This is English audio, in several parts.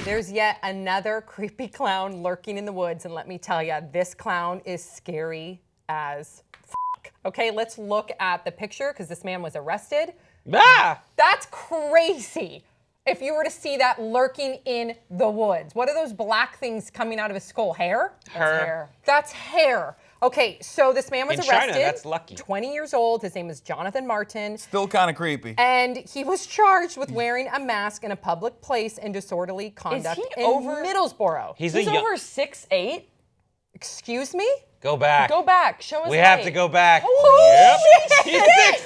There's yet another creepy clown lurking in the woods, and let me tell you, this clown is scary as f***. Okay, let's look at the picture because this man was arrested. Ah! That's crazy. If you were to see that lurking in the woods. What are those black things coming out of his skull? Hair? That's hair. Okay, so this man was arrested. In China, that's lucky. 20 years old. His name is Jonathan Martin. Still kind of creepy. And he was charged with wearing a mask in a public place and disorderly conduct in Middlesboro. He's over 6'8"? Excuse me? Go back. Go back. Show us We have to go back. Holy shit. He's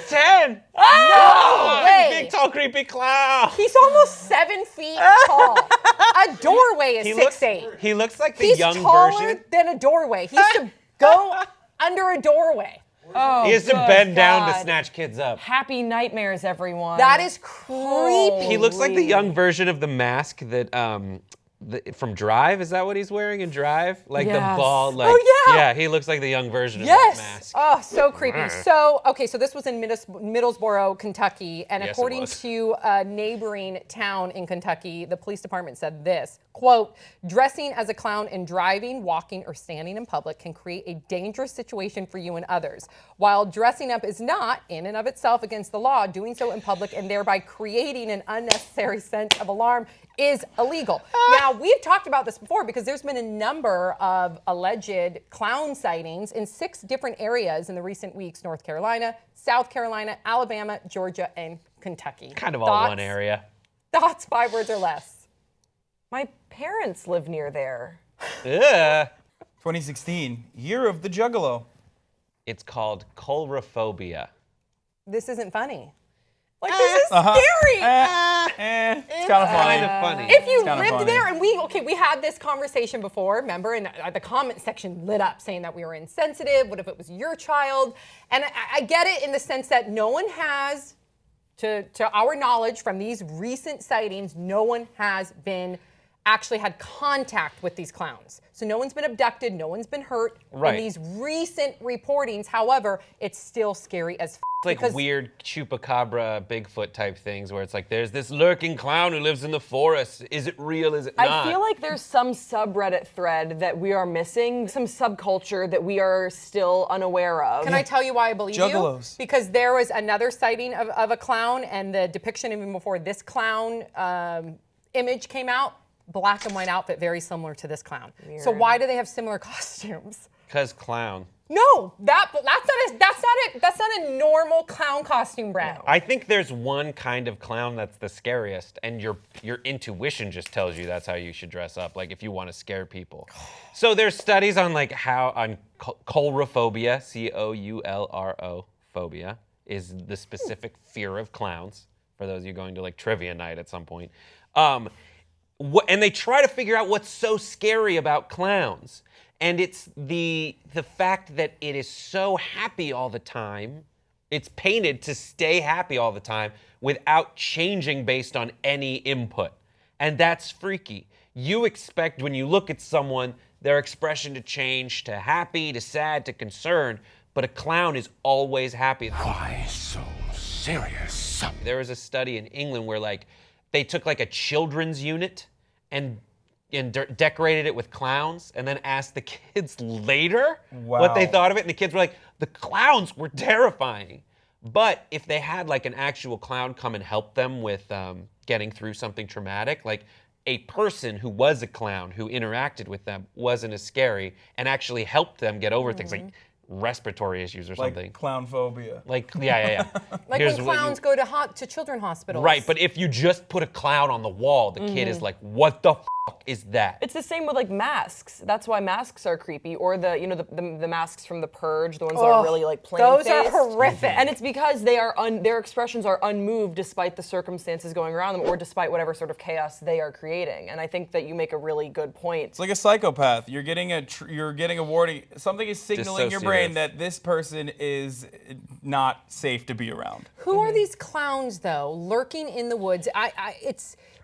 6'10". No way. Big, tall, creepy clown. He's almost 7 feet tall. A doorway is 6'8". He looks like the He's young taller version. than a doorway. He used to go under a doorway. Oh, He has to good bend down to God. snatch kids up. Happy nightmares, everyone. That is creepy. He looks like the young version of the mask that from Drive. Is that what he's wearing in Drive? Like the bald, like yeah. he looks like the young version of that mask. Oh, so creepy. So, okay, so this was in Middlesboro, Kentucky, and Yes, it according was. to a neighboring town in Kentucky, the police department said this, quote, dressing as a clown and driving, walking, or standing in public can create a dangerous situation for you and others. While dressing up is not, in and of itself, against the law, doing so in public and thereby creating an unnecessary sense of alarm is illegal. Now, we've talked about this before because there's been a number of alleged clown sightings in 6 different areas in the recent weeks: North Carolina, South Carolina, Alabama, Georgia, and Kentucky. Kind of all one area. Thoughts, 5 words or less. My parents live near there. Ugh. 2016, year of the Juggalo. It's called colrophobia. This isn't funny. Like, this is scary. It's kind of funny. Kind of funny. If you kinda lived funny. there, and we had this conversation before, remember, and the comment section lit up saying that we were insensitive. What if it was your child? And I get it in the sense that no one has, to our knowledge from these recent sightings, no one has been actually had contact with these clowns. So no one's been abducted, no one's been hurt. Right. In these recent reportings, however, it's still scary as f. It's like weird chupacabra, Bigfoot type things where it's like there's this lurking clown who lives in the forest. Is it real? Is it not? I feel like there's some subreddit thread that we are missing, some subculture that we are still unaware of. Can I tell you why I believe Juggalos. you? Because there was another sighting of a clown, and the depiction even before this clown image came out, black and white outfit, very similar to this clown. Weird. So why do they have similar costumes? Because clown. No, that's not a normal clown costume, Brad. I think there's one kind of clown that's the scariest, and your intuition just tells you that's how you should dress up, like if you want to scare people. So there's studies on like how on colrophobia, C-O-U-L-R-O, phobia, is the specific fear of clowns, for those of you going to like trivia night at some point. And they try to figure out what's so scary about clowns. And it's the fact that it is so happy all the time. It's painted to stay happy all the time without changing based on any input. And that's freaky. You expect when you look at someone, their expression to change to happy, to sad, to concerned, but a clown is always happy. Why so serious? There was a study in England where like they took like a children's unit and decorated it with clowns and then asked the kids later what they thought of it. And the kids were like, the clowns were terrifying. But if they had like an actual clown come and help them with getting through something traumatic, like a person who was a clown who interacted with them wasn't as scary and actually helped them get over things like respiratory issues or something. Like clown phobia. Like, yeah. Like Here's when what clowns go to children's hospitals. Right, but if you just put a clown on the wall, the kid is like, what the fuck is that? It's the same with like masks. That's why masks are creepy, or the masks from The Purge, the ones that are really like plain Those are faced. horrific. And it's because they are their expressions are unmoved despite the circumstances going around them, or despite whatever sort of chaos they are creating. And I think that you make a really good point. It's like a psychopath. You're getting a warning. Something is signaling your brain Dissociative. that this person is not safe to be around. Who are these clowns, though, lurking in the woods?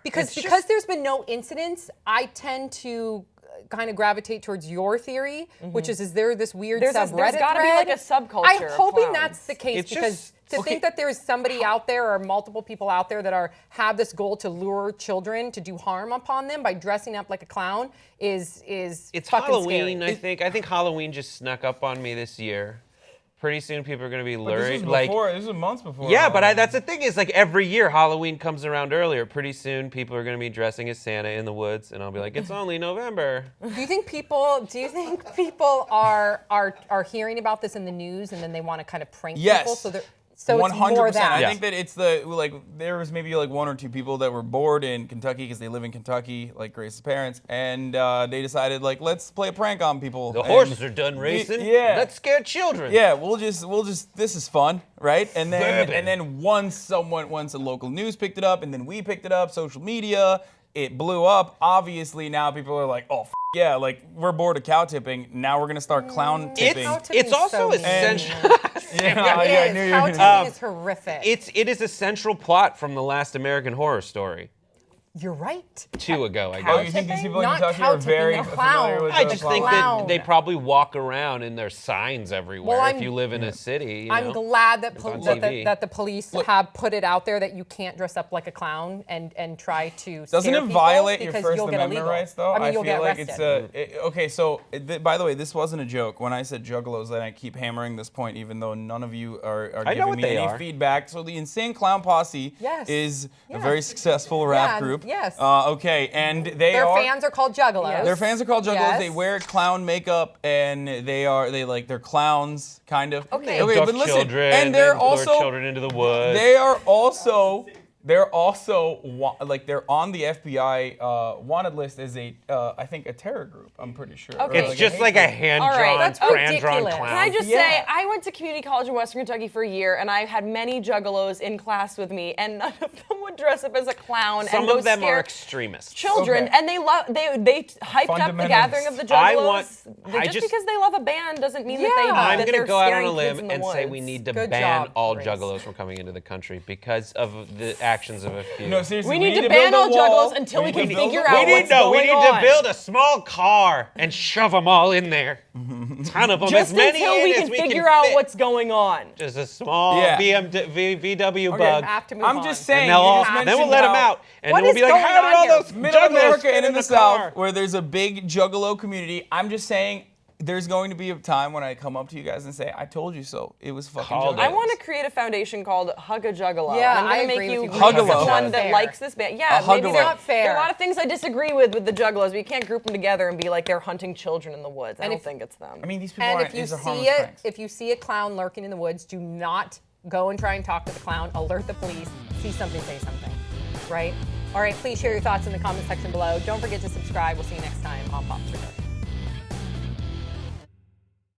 Because there's been no incidents, I tend to kind of gravitate towards your theory, which is there this weird There's subreddit gotta be thread? like a subculture I'm of hoping clowns. that's the case It's because just- to think that there's somebody out there or multiple people out there that have this goal to lure children to do harm upon them by dressing up like a clown is It's fucking Halloween, scary. I think Halloween just snuck up on me this year. Pretty soon people are going to be But luring. this was months before. Yeah, but Halloween. that's the thing is like every year Halloween comes around earlier. Pretty soon people are going to be dressing as Santa in the woods, and I'll be like, it's only November. Do you think people are hearing about this in the news and then they want to kind of prank people? Yes. So it's more 100%. that. I think that it's there was maybe like one or two people that were bored in Kentucky because they live in Kentucky, like Grace's parents, and they decided like let's play a prank on people. The And horses are done racing. Yeah. Let's scare children. Yeah, we'll just this is fun, right? And then Bourbon. once a local news picked it up, and then we picked it up, social media, it blew up. Obviously now people are like, oh yeah, like we're bored of cow tipping. Now we're gonna start clown tipping. Cow tipping It's is also so mean. essential. Yeah, I It knew is. you were Cow gonna tipping is horrific. it is a central plot from the last American Horror Story. You're right. 2 ago, I Oh, guess. you think these people in Not Kentucky cow are very tipping, they're familiar clown. with I the just clown? think Clown. that they probably walk around and there's signs everywhere Well, if you live in a city. You I'm know? glad that, on that, TV. that the police have put it out there that you can't dress up like a clown and try to Doesn't scare it people violate your because First you'll get Amendment illegal. rights, though? I mean, you'll feel get like arrested. okay. So, by the way, this wasn't a joke. When I said juggalos, and I keep hammering this point, even though none of you are I know giving what me they any are. feedback. So, the Insane Clown Posse Yes. is a Yes. very successful rap Yeah, group. yes. Okay, and Their fans are called juggalos. Their fans are called juggalos. Yes. They wear clown makeup, and they're clowns, kind of. Okay. Abduct but listen, children and they're lure also children into the woods. They are also they're on the FBI wanted list as I think a terror group. I'm pretty sure. Or Okay. It's just like a hate group. hand-drawn, All right, that's hand-drawn ridiculous. clown. Can I just Yeah. say, I went to community college in Western Kentucky for a year, and I had many juggalos in class with me, and none of them would dress up as a clown Some and go of them scare are extremists. children, Okay. and they hyped up the Fundamentalists. gathering of the I juggalos. want- I just just- because they love a band doesn't mean Yeah. I'm that going to they're go out on scaring a kids limb in the and say we woods. need to Good ban job, all Grace. juggalos from coming into the country because of the actions of a few. No, seriously. We need to build ban a all wall. juggalos until we need can to build figure a out wall. what's going we need on. to build a small car and shove them all in there. Ton of them, Just as many until in we as can we figure can out fit. what's going on. Just a small Yeah. VW Okay. bug. have to move I'm on. just saying. And they'll you all, just then we'll mentioned let them how out. And What then we'll is be like, going how did on all here? those Middle juggalos America fit and in in the a car? South, where there's a big juggalo community. I'm just saying, there's going to be a time when I come up to you guys and say, "I told you so." It was fucking Called juggalos. it. I want to create a foundation called Hug a Juggalo. Yeah, and I'm I gonna agree make you with you. Hug a meet Lo. someone Not that fair. likes this band. Yeah, A maybe Huggalo. they're Not fair. There are a lot of things I disagree with the Juggalos, but you can't group them together and be like they're hunting children in the woods. I And don't if- think it's them. I mean, these people And aren't. if you These are see harmless it, pranks. if you see a clown lurking in the woods, do not go and try and talk to the clown. Alert the police. See something, say something. Right? All right. Please share your thoughts in the comment section below. Don't forget to subscribe. We'll see you next time on Pop Sugar.